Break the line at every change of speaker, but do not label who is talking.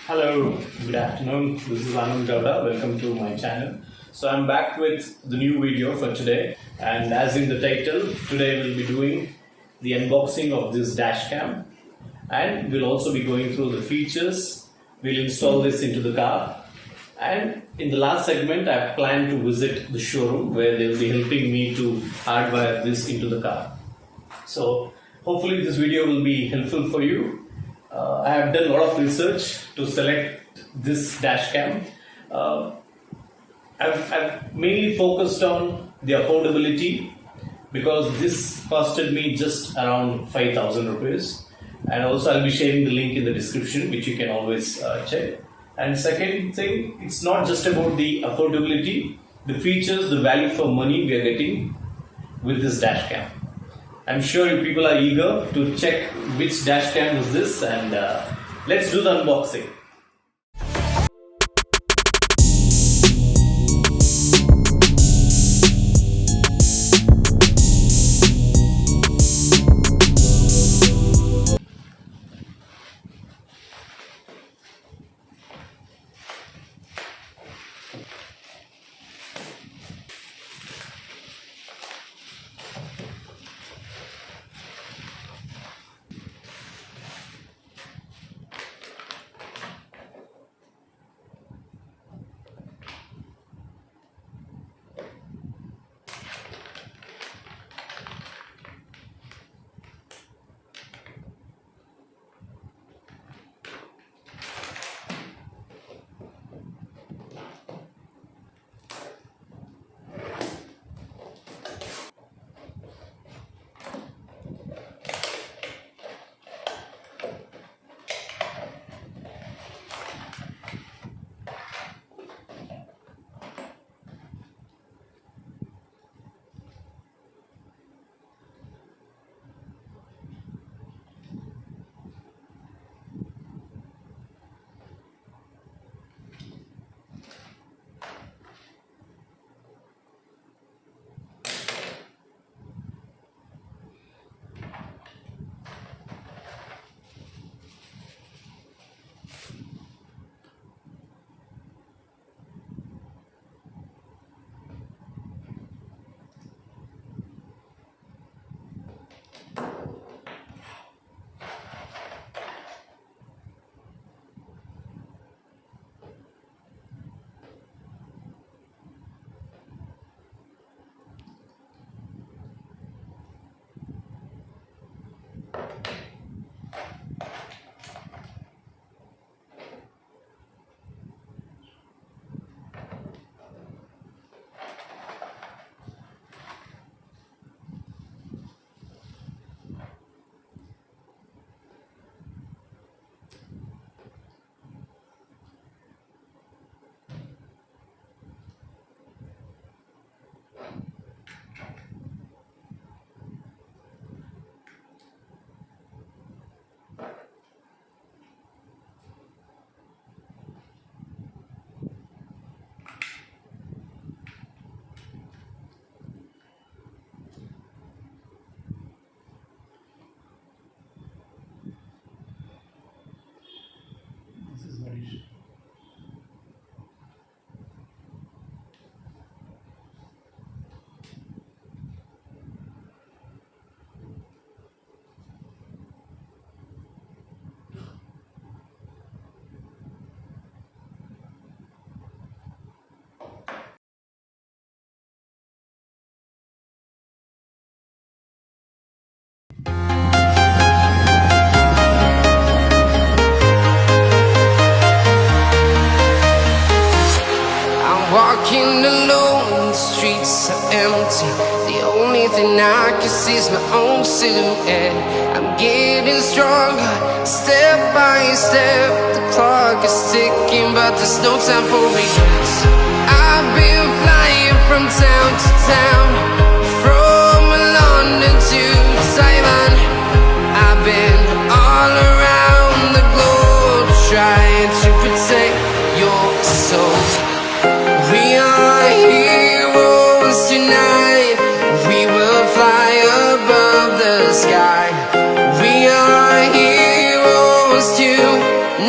Hello, good afternoon. This is Anand. Welcome to my channel. So I'm back with the new video for today, and as in the title, today we'll be doing the unboxing of this Dashcam, and we'll also be going through the features. We'll install this into the car, and in the last segment I plan to visit the showroom where they'll be helping me to hardwire this into the car. So hopefully this video will be helpful for you. I have done a lot of research to select this Dashcam. I've mainly focused on the affordability because this costed me just around 5,000 rupees, and also I'll be sharing the link in the description, which you can always check. And second thing, it's not just about the affordability, the features, the value for money we are getting with this Dashcam. I'm sure you people are eager to check which Dashcam is this, and let's do the unboxing.
Walking alone, the streets are empty. The only thing I can see is my own silhouette. I'm getting stronger, step by step. The clock is ticking, but there's no time for regrets. I've been flying from town to town, from London to Taiwan. I've been all around the globe, trying to protect your soul. We are heroes tonight. We will fly above the sky. We are heroes tonight.